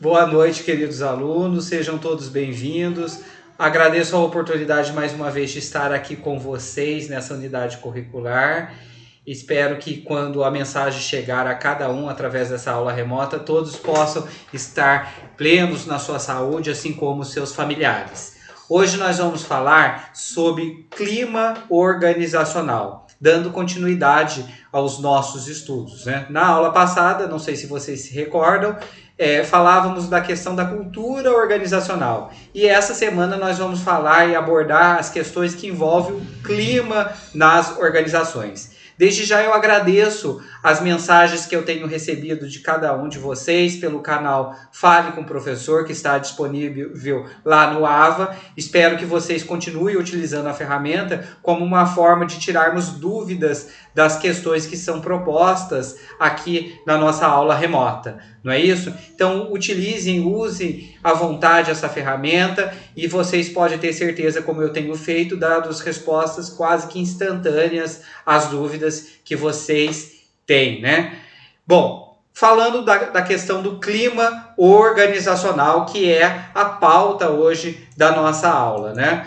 Boa noite, queridos alunos, sejam todos bem-vindos. Agradeço a oportunidade mais uma vez de estar aqui com vocês nessa unidade curricular. Espero que quando a mensagem chegar a cada um através dessa aula remota, todos possam estar plenos na sua saúde, assim como seus familiares. Hoje nós vamos falar sobre clima organizacional, dando continuidade aos nossos estudos, né? Na aula passada, não sei se vocês se recordam, falávamos da questão da cultura organizacional. E essa semana nós vamos falar e abordar as questões que envolvem o clima nas organizações. Desde já eu agradeço as mensagens que eu tenho recebido de cada um de vocês pelo canal Fale com o Professor, que está disponível lá no AVA. Espero que vocês continuem utilizando a ferramenta como uma forma de tirarmos dúvidas das questões que são propostas aqui na nossa aula remota. Não é isso? Então, usem à vontade essa ferramenta e vocês podem ter certeza, como eu tenho feito, dado respostas quase que instantâneas às dúvidas que vocês têm, né? Bom, falando da questão do clima organizacional, que é a pauta hoje da nossa aula, né?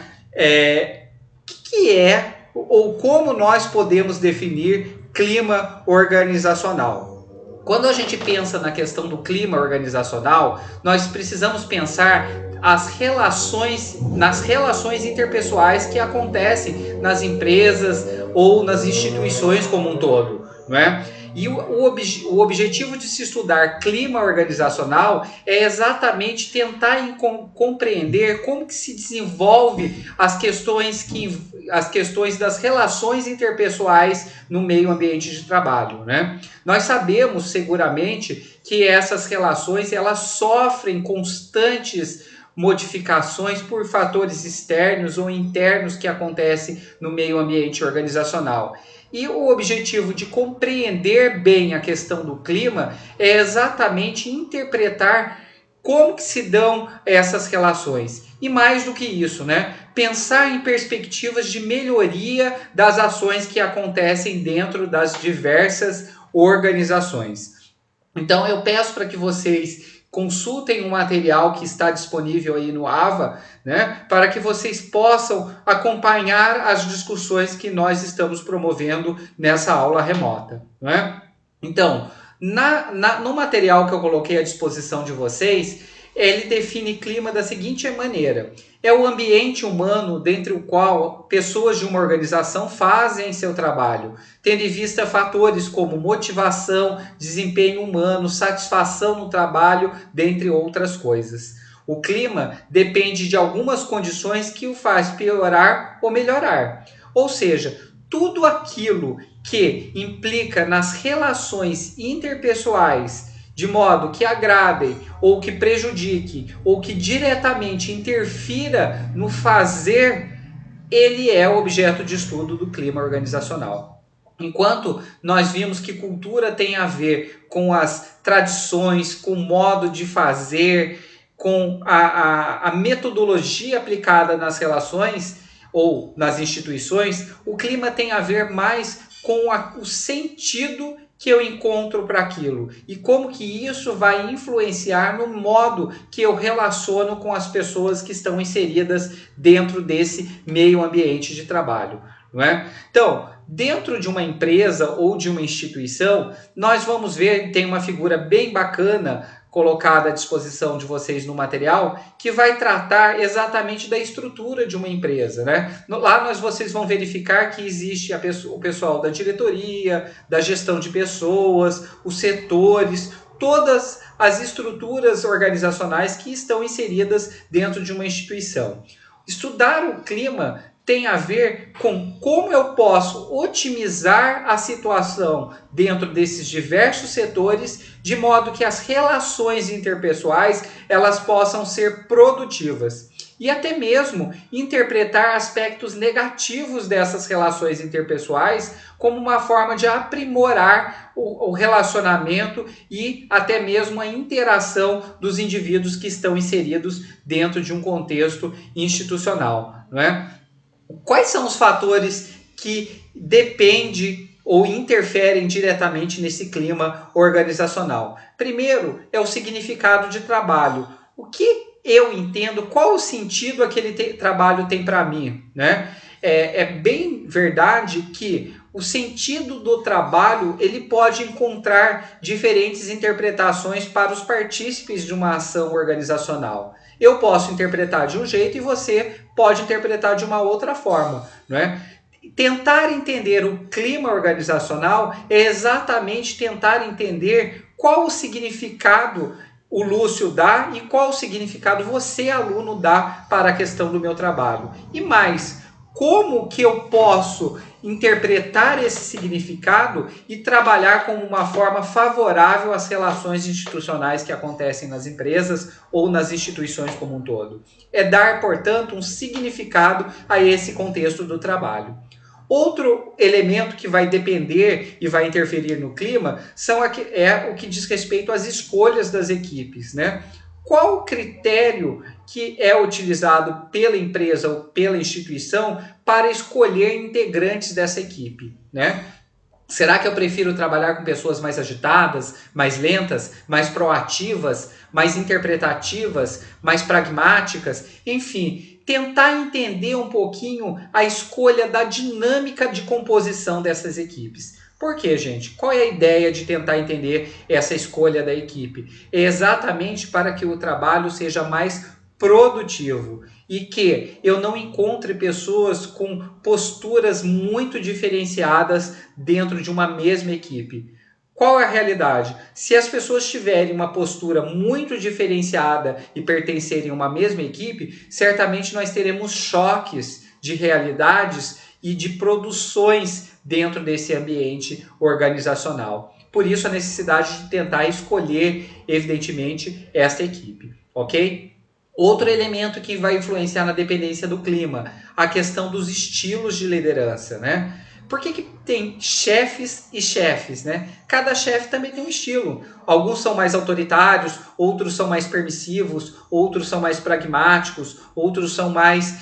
Ou como nós podemos definir clima organizacional? Quando a gente pensa na questão do clima organizacional, nós precisamos pensar nas relações interpessoais que acontecem nas empresas ou nas instituições como um todo, não é? E o objetivo de se estudar clima organizacional é exatamente tentar compreender como que se desenvolve as questões das relações interpessoais no meio ambiente de trabalho, né? Nós sabemos seguramente que essas relações elas sofrem constantes modificações por fatores externos ou internos que acontecem no meio ambiente organizacional. E o objetivo de compreender bem a questão do clima é exatamente interpretar como que se dão essas relações. E mais do que isso, né? Pensar em perspectivas de melhoria das ações que acontecem dentro das diversas organizações. Então eu peço para que vocês consultem o material que está disponível aí no AVA, né, para que vocês possam acompanhar as discussões que nós estamos promovendo nessa aula remota, né? Então, no material que eu coloquei à disposição de vocês, ele define clima da seguinte maneira: é o ambiente humano dentro do qual pessoas de uma organização fazem seu trabalho, tendo em vista fatores como motivação, desempenho humano, satisfação no trabalho, dentre outras coisas. O clima depende de algumas condições que o faz piorar ou melhorar. Ou seja, tudo aquilo que implica nas relações interpessoais de modo que agradem, ou que prejudique, ou que diretamente interfira no fazer, ele é objeto de estudo do clima organizacional. Enquanto nós vimos que cultura tem a ver com as tradições, com o modo de fazer, com a metodologia aplicada nas relações ou nas instituições, o clima tem a ver mais com o sentido que eu encontro para aquilo e como que isso vai influenciar no modo que eu relaciono com as pessoas que estão inseridas dentro desse meio ambiente de trabalho, não é? Então, dentro de uma empresa ou de uma instituição, nós vamos ver, tem uma figura bem bacana colocada à disposição de vocês no material, que vai tratar exatamente da estrutura de uma empresa, né? Lá vocês vão verificar que existe o pessoal da diretoria, da gestão de pessoas, os setores, todas as estruturas organizacionais que estão inseridas dentro de uma instituição. Estudar o clima tem a ver com como eu posso otimizar a situação dentro desses diversos setores, de modo que as relações interpessoais elas possam ser produtivas. E até mesmo interpretar aspectos negativos dessas relações interpessoais como uma forma de aprimorar o relacionamento e até mesmo a interação dos indivíduos que estão inseridos dentro de um contexto institucional, não é? Quais são os fatores que dependem ou interferem diretamente nesse clima organizacional. Primeiro é o significado de trabalho. O que eu entendo, qual o sentido aquele trabalho tem para mim, né? É bem verdade que o sentido do trabalho ele pode encontrar diferentes interpretações para os partícipes de uma ação organizacional. Eu posso interpretar de um jeito e você pode interpretar de uma outra forma, né? Tentar entender o clima organizacional é exatamente tentar entender qual o significado o Lúcio dá e qual o significado você, aluno, dá para a questão do meu trabalho. E mais, como que eu posso interpretar esse significado e trabalhar como uma forma favorável às relações institucionais que acontecem nas empresas ou nas instituições como um todo. É dar, portanto, um significado a esse contexto do trabalho. Outro elemento que vai depender e vai interferir no clima é o que diz respeito às escolhas das equipes, né? Qual o critério que é utilizado pela empresa ou pela instituição para escolher integrantes dessa equipe, né? Será que eu prefiro trabalhar com pessoas mais agitadas, mais lentas, mais proativas, mais interpretativas, mais pragmáticas? Enfim, tentar entender um pouquinho a escolha da dinâmica de composição dessas equipes. Por quê, gente? Qual é a ideia de tentar entender essa escolha da equipe? É exatamente para que o trabalho seja mais produtivo e que eu não encontre pessoas com posturas muito diferenciadas dentro de uma mesma equipe. Qual é a realidade? Se as pessoas tiverem uma postura muito diferenciada e pertencerem a uma mesma equipe, certamente nós teremos choques de realidades e de produções dentro desse ambiente organizacional. Por isso a necessidade de tentar escolher, evidentemente, esta equipe, ok? Outro elemento que vai influenciar na dependência do clima, a questão dos estilos de liderança, né? Por que tem chefes e chefes, né? Cada chefe também tem um estilo. Alguns são mais autoritários, outros são mais permissivos, outros são mais pragmáticos, outros são mais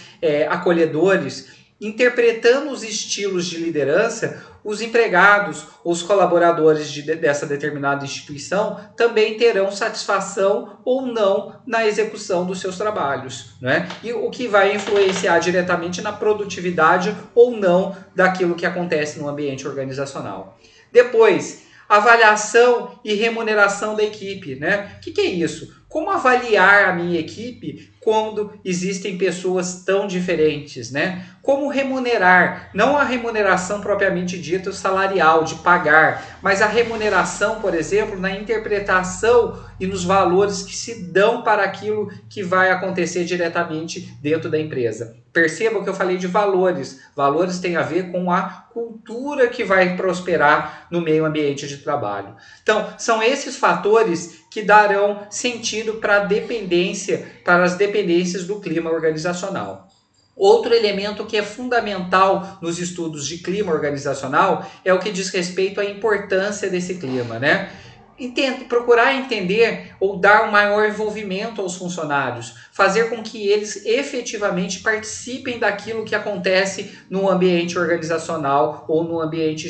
acolhedores. Interpretando os estilos de liderança, os empregados, os colaboradores dessa determinada instituição também terão satisfação ou não na execução dos seus trabalhos, né? E o que vai influenciar diretamente na produtividade ou não daquilo que acontece no ambiente organizacional. Depois, avaliação e remuneração da equipe, né? O que é isso? Como avaliar a minha equipe quando existem pessoas tão diferentes, né? Como remunerar, não a remuneração propriamente dita salarial, de pagar, mas a remuneração, por exemplo, na interpretação e nos valores que se dão para aquilo que vai acontecer diretamente dentro da empresa. Percebam que eu falei de valores. Valores têm a ver com a cultura que vai prosperar no meio ambiente de trabalho. Então, são esses fatores que darão sentido para a dependência, para as dependências do clima organizacional. Outro elemento que é fundamental nos estudos de clima organizacional é o que diz respeito à importância desse clima, né? Procurar entender ou dar um maior envolvimento aos funcionários, fazer com que eles efetivamente participem daquilo que acontece no ambiente organizacional ou no ambiente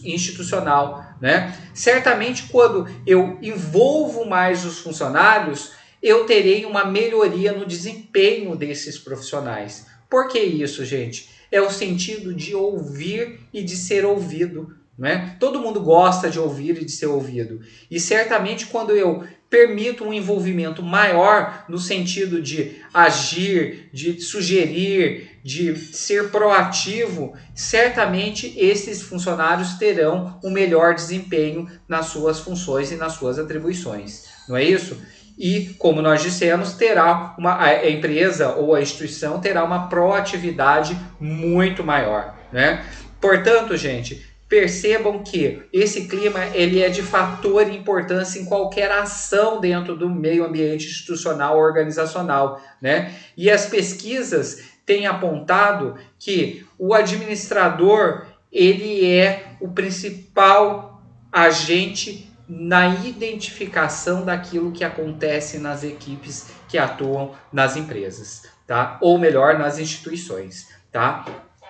institucional, né? Certamente, quando eu envolvo mais os funcionários, eu terei uma melhoria no desempenho desses profissionais. Por que isso, gente? É o sentido de ouvir e de ser ouvido. Né? Todo mundo gosta de ouvir e de ser ouvido. E certamente quando eu permito um envolvimento maior no sentido de agir, de sugerir, de ser proativo, certamente esses funcionários terão um melhor desempenho nas suas funções e nas suas atribuições. Não é isso? E, como nós dissemos, a empresa ou a instituição terá uma proatividade muito maior. Né? Portanto, gente, percebam que esse clima ele é de fator importância em qualquer ação dentro do meio ambiente institucional ou organizacional, né? E as pesquisas têm apontado que o administrador ele é o principal agente na identificação daquilo que acontece nas equipes que atuam nas empresas, tá? Ou melhor, nas instituições, tá?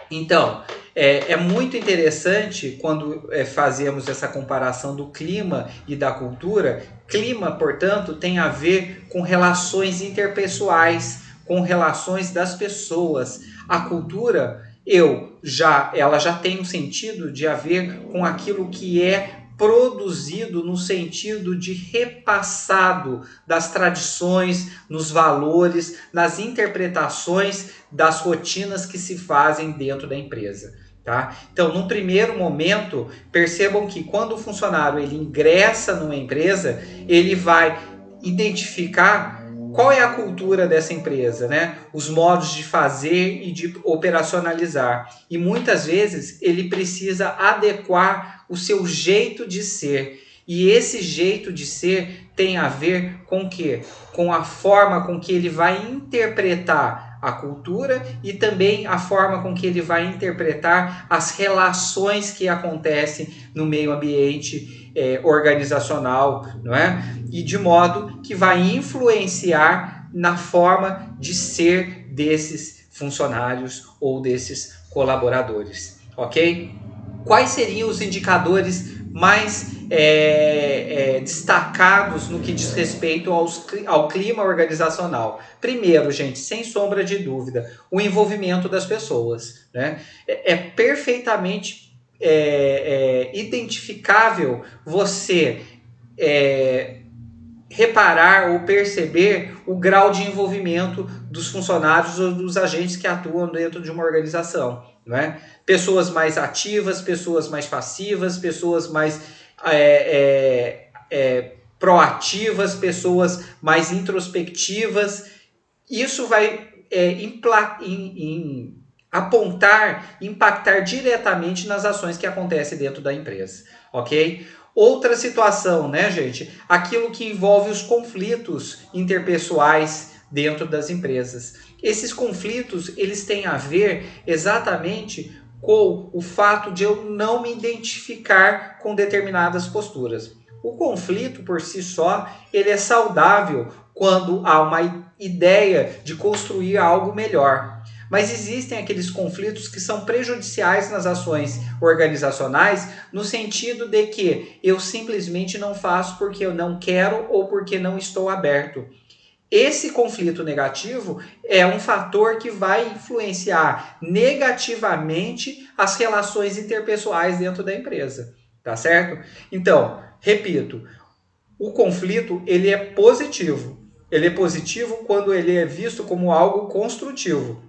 Então, é muito interessante quando fazemos essa comparação do clima e da cultura. Clima, portanto, tem a ver com relações interpessoais, com relações das pessoas. A cultura, ela já tem um sentido de a ver com aquilo que é produzido no sentido de repassado das tradições, nos valores, nas interpretações das rotinas que se fazem dentro da empresa. Tá? Então, num primeiro momento, percebam que quando o funcionário ele ingressa numa empresa, ele vai identificar qual é a cultura dessa empresa, né? Os modos de fazer e de operacionalizar. E muitas vezes ele precisa adequar o seu jeito de ser. E esse jeito de ser tem a ver com o quê? Com a forma com que ele vai interpretar a cultura e também a forma com que ele vai interpretar as relações que acontecem no meio ambiente organizacional, não é? E de modo que vai influenciar na forma de ser desses funcionários ou desses colaboradores, ok? Quais seriam os indicadores mais destacados no que diz respeito ao clima organizacional? Primeiro, gente, sem sombra de dúvida, o envolvimento das pessoas. Né? É perfeitamente identificável você reparar ou perceber o grau de envolvimento dos funcionários ou dos agentes que atuam dentro de uma organização. Não é? Pessoas mais ativas, pessoas mais passivas, pessoas mais proativas, pessoas mais introspectivas. Isso vai apontar, impactar diretamente nas ações que acontecem dentro da empresa, ok? Outra situação, né, gente? Aquilo que envolve os conflitos interpessoais dentro das empresas. Esses conflitos, eles têm a ver exatamente com o fato de eu não me identificar com determinadas posturas. O conflito por si só, ele é saudável quando há uma ideia de construir algo melhor. Mas existem aqueles conflitos que são prejudiciais nas ações organizacionais, no sentido de que eu simplesmente não faço porque eu não quero ou porque não estou aberto. Esse conflito negativo é um fator que vai influenciar negativamente as relações interpessoais dentro da empresa, tá certo? Então, repito, o conflito ele é positivo. Ele é positivo quando ele é visto como algo construtivo.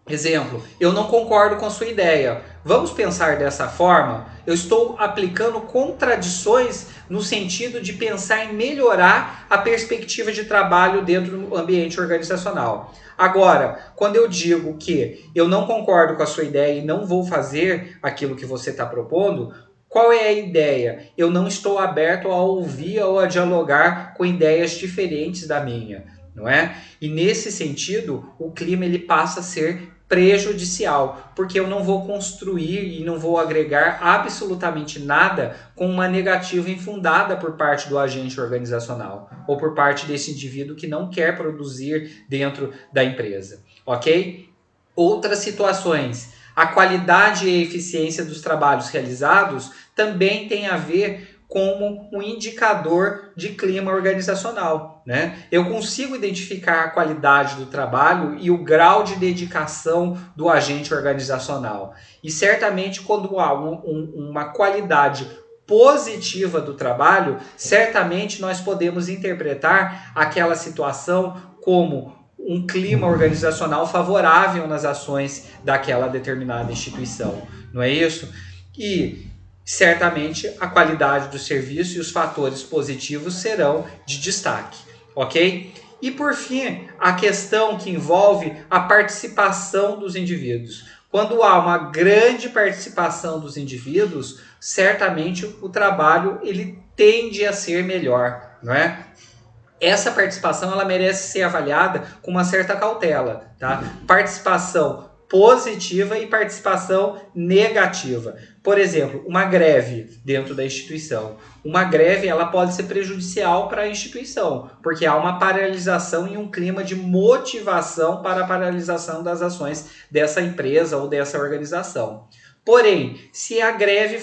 Exemplo, eu não concordo com a sua ideia. Vamos pensar dessa forma? Eu estou aplicando contradições no sentido de pensar em melhorar a perspectiva de trabalho dentro do ambiente organizacional. Agora, quando eu digo que eu não concordo com a sua ideia e não vou fazer aquilo que você está propondo, qual é a ideia? Eu não estou aberto a ouvir ou a dialogar com ideias diferentes da minha, não é? E nesse sentido, o clima ele passa a ser prejudicial, porque eu não vou construir e não vou agregar absolutamente nada com uma negativa infundada por parte do agente organizacional ou por parte desse indivíduo que não quer produzir dentro da empresa, ok? Outras situações, a qualidade e a eficiência dos trabalhos realizados também tem a ver como um indicador de clima organizacional. Né? Eu consigo identificar a qualidade do trabalho e o grau de dedicação do agente organizacional. E certamente, quando há uma qualidade positiva do trabalho, certamente nós podemos interpretar aquela situação como um clima organizacional favorável nas ações daquela determinada instituição. Não é isso? E certamente a qualidade do serviço e os fatores positivos serão de destaque, ok? E por fim, a questão que envolve a participação dos indivíduos. Quando há uma grande participação dos indivíduos, certamente o trabalho ele tende a ser melhor, não é? Essa participação ela merece ser avaliada com uma certa cautela, tá? Participação positiva e participação negativa. Por exemplo, uma greve dentro da instituição. Uma greve ela pode ser prejudicial para a instituição, porque há uma paralisação e um clima de motivação para a paralisação das ações dessa empresa ou dessa organização. Porém, se a greve